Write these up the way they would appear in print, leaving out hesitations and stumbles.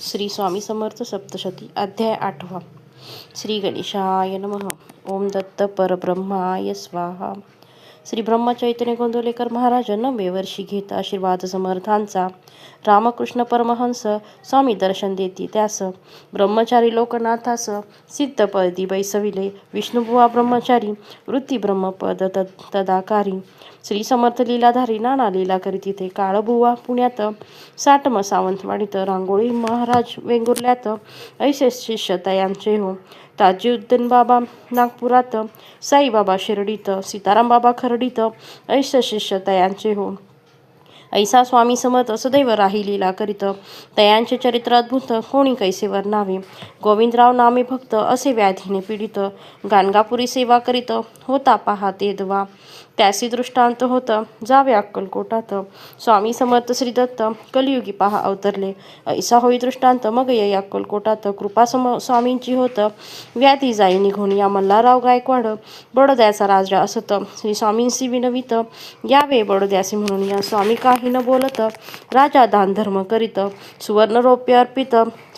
श्री स्वामी समर्थ सप्तशती अध्याय 8. श्री गणेशाय नमः. ओम दत्त परब्रह्माय स्वाहा. श्री ब्रह्मचैतन्य गोंदवलेकर महाराज 9वे वर्षी घेता आशीर्वाद समर्थांचा. रामकृष्ण परमहंस स्वामी दर्शन देती त्यास. ब्रह्मचारी लोकनाथास सिद्धपदी बैसविले. विष्णुबुवा ब्रह्मचारी वृत्ती ब्रह्मपद तदाकारी. श्री समर्थ लीलाधारी नाना लीला करी तिथे. काळबुवा पुण्यात. साटम सावंतवाडीत. रांगोळी महाराज वेंगुर्ल्यात. ऐसे शिष्य तयांचे हो. ताजुद्दीन बाबा नागपुरात. साईबाबा शिर्डीत. सीताराम बाबा खर्डीत. ऐसे शिष्य तयांचे हो. ऐसा स्वामी समर्थ सदैव राही लीला करीत. तयांचे चरित्र अद्भुत कोणी कैसे वर्णावे. गोविंदराव नामे भक्त असे व्याधीने पीडित. गाणगापुरी सेवा करीत होता पहा ते दवा. त्यासी दृष्टांत होत जावे अक्कलकोटात. स्वामी समर्थ श्री दत्त कलियुगी पहा अवतरले. ऐसा होई दृष्टांत मग येई अक्कलकोटात. कृपा स्वामींची होत व्याधी जाई निघून. या मल्हारराव गायकवाड बडोद्याचा राजा असत. श्री स्वामींशी विनवित यावे बडोद्यासी म्हणून. या स्वामी काही न बोलत राजा दान धर्म करीत. सुवर्ण रौप्य अर्पित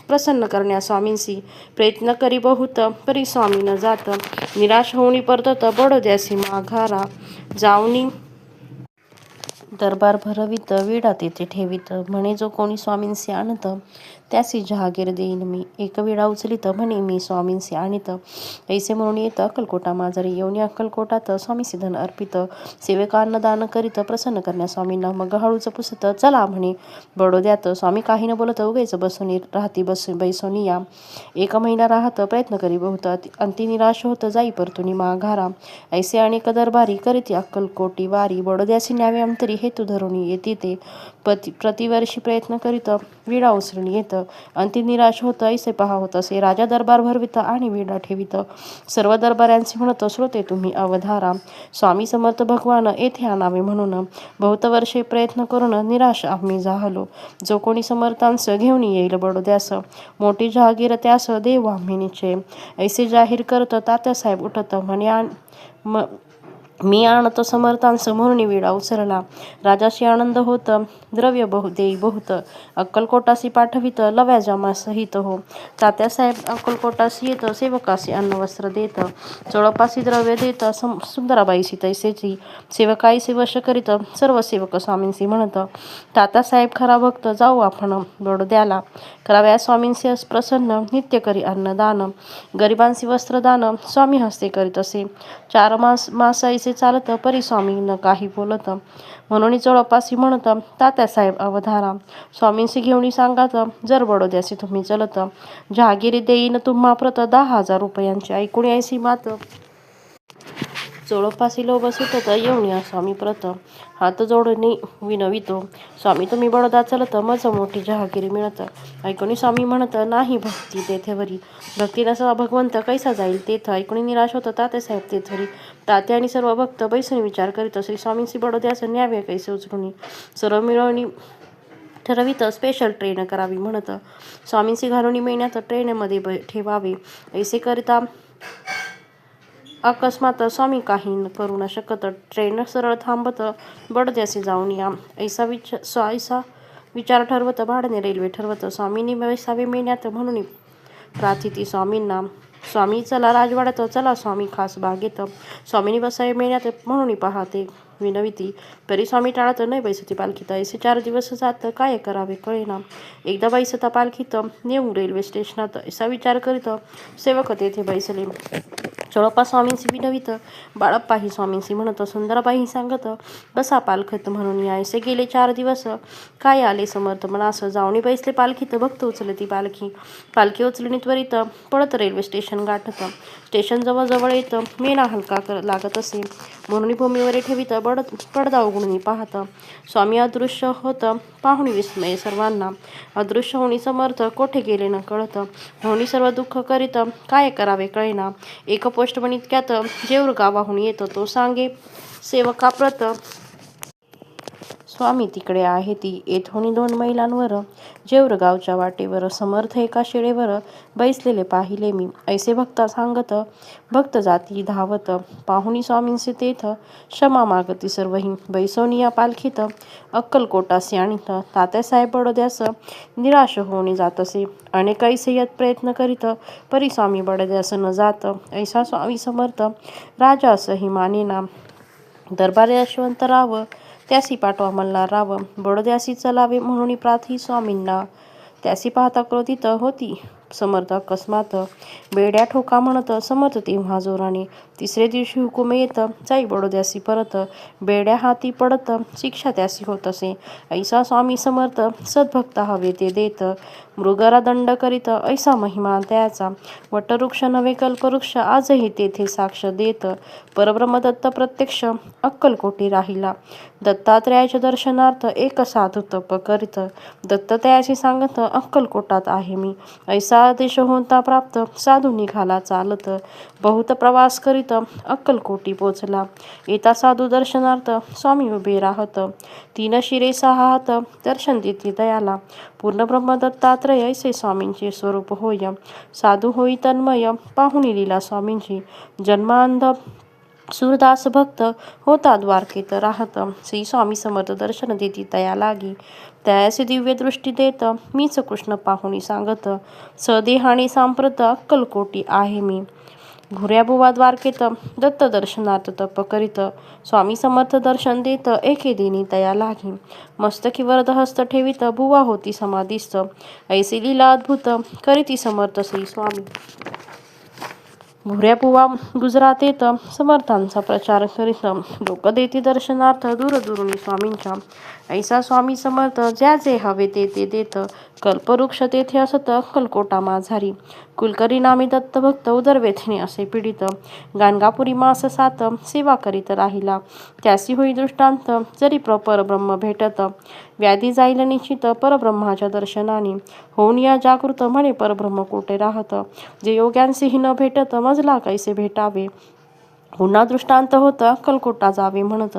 प्रसन्न करण्या स्वामींसी प्रयत्न करी बहुत परी स्वामी न जात. निराश होऊनी परतत बडोद्यासी माघारा. जाऊनी दरबार भरवित विडा तेथे ठेवित. म्हणे जो कोणी स्वामींसी आणत त्यासी जहागीर देईन मी. एक विडा उचलित म्हणे मी स्वामींसी आणीत. ऐसे म्हणून येत अक्कलकोटा माजरी. येऊनी अक्कलकोटात स्वामीसी धन अर्पित. सेवकांना दान करीत प्रसन्न करण्या स्वामींना. मग हळूच पुसत चला म्हणे बडोद्यात. स्वामी काही न बोलत उगेच बसून राहती बैसोनी या. 1 महिना राहत प्रयत्न करी बहुत. अंती निराश होत जाई परतुनी माघारा. ऐसे अनेक दरबारी करीती अक्कलकोटी वारी. बडोद्यासी न्यावे अंतरी हेतू धरून येती ते. प्रतिवर्षी प्रयत्न करीत विडा उचलून येत. अंती निराश होत ऐसे पहा होत असे. राजा दरबार भरवित आणि विडा ठेवित. सर्व दरबाऱ्यांचे म्हणत श्रोते तुम्ही अवधारा. स्वामी समर्थ भगवान येथे आणावे म्हणून. बहुत वर्षे प्रयत्न करून निराश आम्ही झालो. जो कोणी समर्थांस घेऊन येईल बडोद्यास मोठी जहागीर त्यास देऊ आम्ही निश्चय. ऐसे जाहीर करत तात्यासाहेब उठत म्हणे मी आणतो समर्थांस म्हणून विडा उचलला. राजाशी आनंद होत द्रव्य देई बहुत. अक्कलकोटासी पाठवित लव्या जमा सहित हो. तात्यासाहेब अक्कलकोटासी येत सेवकासी अन्न वस्त्र देत. चोळपासी द्रव्य देत सुंदराबाईसी तैसेची. सेवकाईसी वश करीत सर्व सेवक स्वामींसी म्हणत तात्यासाहेब खरा भक्त जाऊ आपण बडोद्याला. कराव्या स्वामींसी प्रसन्न नित्य करी अन्नदान. गरिबांसी वस्त्रदान स्वामी हस्ते करीत असे. 4 मास ऐसे चालत परी स्वामी न काही बोलत. म्हणून चोळपासी म्हणत तात्यासाहेब अवधारा. स्वामींसी घेऊन सांगात जर बडोद्यासी तुम्ही चलत. जहागिरी देईन तुम्हा प्रत 10,000 रुपयांची. ऐकून ऐसी मात चोळपासी लोभ सुटत येऊन स्वामी प्रत. हात जोडणी विनवितो स्वामी तुम्ही बडोदा चलत मज मोठी जहागिरी मिळत. ऐकून स्वामी म्हणत नाही भक्ती तेथेवरी. भक्ती नसवा भगवंत कैसा जाईल तेथ. ऐकून निराश होत तात्यासाहेब तेथवरी. तात्या आणि सर्व भक्त बैसून विचार करीत श्री स्वामींसी बडोद्यास न्यावे कैसे उचलून. सर्व मिळवणी ठरवित स्पेशल ट्रेन करावी म्हणत. स्वामींसी घालून महिन्यात ट्रेनमध्ये ठेवावे. ऐसे करिता अकस्मात स्वामी काही करू न शकत. ट्रेन सरळ थांबत बडोद्यासी जाऊन या. ऐसा विचार ठरवत भाडणे रेल्वे ठरवत स्वामींनी 20व्या महिन्यात म्हणून प्रार्थिती स्वामींना. स्वामी चला राजवाड्यात. चला स्वामी खास बागेत. स्वामींनी 20व्या महिन्यात म्हणून पाहते विनविती. परी स्वामी टाळत नाही बैसती पालखीत. ऐसे 4 दिवस जात काय करावे कळेना. एकदा बैसता पालखीत नेऊ रेल्वे स्टेशनात. असा विचार करीत सेवक तेथे बैसले. चोळप्पा स्वामींसी विनवित. बाळप्पाही स्वामींसी म्हणत. सुंदराबाई सांगत बसा पालखीत म्हणून या. ऐसे गेले 4 दिवस काय आले समर्थ मनास. जाऊनी बैसले पालखीत. भक्त उचलती पालखी उचलणी त्वरित पळत रेल्वे स्टेशन गाठत. स्टेशन जवळ येत मेना हलका लागत असे म्हणून भूमीवर ठेवित पडदा उघडून पाहत. स्वामी अदृश्य होत पाहुणी विस्मय सर्वांना. अदृश्य होणी समर्थ कोठे गेले न कळत. होणी सर्व दुःख करीत काय करावे कळेना. एक पोस्टमन इतक्यात जेऊर गावाहून येतो. तो सांगे सेवकाप्रत स्वामी तिकडे आहे ती येथोनी 2 मैलांवर जेवर गावच्या वाटेवर समर्थ एका शिळेवर बैसलेले पाहिले मी. ऐसे भक्ता सांगत भक्त जाती धावत पाहुणी स्वामींचे तेथ क्षमा मागती सर्वही बैसोनिया पालखीत अक्कलकोटासी आणीत तात्यासाहेब बडोद्यास निराश होऊन जातसे अनेक ऐसे यत प्रयत्न करीत परी स्वामी बडोद्यास न जात ऐसा स्वामी समर्थ राजा असही मानेना दरबार यशवंतराव त्यासी पाठवा मल्हारराव बडोद्यासी चलावे म्हणून प्रार्थी स्वामींना त्यासी पाहता क्रोधित होती समर्थ अकस्मात बेड्या ठोका म्हणत समर्थ तेव्हा जोराने 3रे दिवशी हुकूम येत जाई बडोद्यासी परत बेड्या हाती पडत शिक्षा त्यासी होत असे ऐसा स्वामी समर्थ सद्भक्ता हवे ते देत मृगरा दंड करीत ऐसा महिमा त्याचा वटवृक्ष नवे कल्पवृक्ष आजही तेथे साक्ष देत परब्रह्म दत्त प्रत्यक्ष अक्कलकोटी राहिला दत्तात्रयाच्या दर्शनार्थ एक साधू तप करीत दत्तात्रयाशी सांगत अक्कलकोटात आहे मी ऐसा आदेश होता प्राप्त साधू निघाला चालत बहुत प्रवास करीत अक्कलकोटी पोचला येता साधू दर्शनार्थ स्वामी उभे राहत 3 शिरे 6 हात दर्शन देती दयाला पूर्ण ब्रह्म दत्तात्रय ऐसे स्वामींचे स्वरूप होय साधू होई तन्मय पाहुणी लीला स्वामींची जन्मांध सूरदास भक्त होता द्वारकेत राहत श्री स्वामी समर्थ दर्शन देती तया लागी त्यासे दिव्य दृष्टी देत मीच कृष्ण पाहुणी सांगत सदेहाने सांप्रत अक्कलकोटी आहे मी घुऱ्या बुवा द्वारकेत दत्त दर्शनार्थ तप करीत स्वामी समर्थ दर्शन देत एके दिनी तया लागी मस्तकी वरद हस्त ठेवीत बुवा होती समाधीस्थ ऐसी लीला अद्भुत करीती समर्थ श्री स्वामी भुऱ्या बुवा गुजरातेत समर्थांचा प्रचार करीत लोक देती दर्शनार्थ दूरदुरुनी स्वामींच्या ऐसा स्वामी समर्थ ज्या जे हवे ते देत कल्पवृक्ष तेथे असत अक्कलकोटा माझारी कुलकरी नामे दत्तभक्त उदरवेथने असे पीडित गाणगापुरी मास 7 सेवा करीत राहिला त्यासी होई दृष्टांत जरी परब्रह्म भेटत व्याधी जाईल निश्चित परब्रह्माच्या दर्शनाने होऊन या जागृत म्हणे परब्रह्म कोठे राहत जे योग्यांसेही न भेटत मजला कैसे भेटावे पुन्हा दृष्टांत होत अक्कलकोटा जावे म्हणत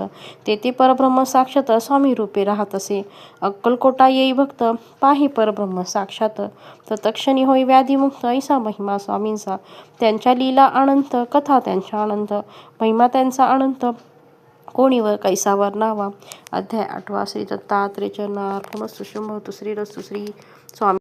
तेथे परब्रह्म साक्षात स्वामी रूपे राहत असे अक्कलकोटा येई भक्त पाही परब्रह्म साक्षात तत्क्षणी होई व्याधीमुक्त ऐसा महिमा स्वामींचा त्यांच्या लीला अनंत कथा त्यांच्या अनंत महिमा त्यांचा अनंत कोणीवर कैसा वर्णावा अध्याय 8 श्री दत्तात्रेय चरणार्पणमस्तु शुंभवतु श्रीरस्तु श्री स्वामी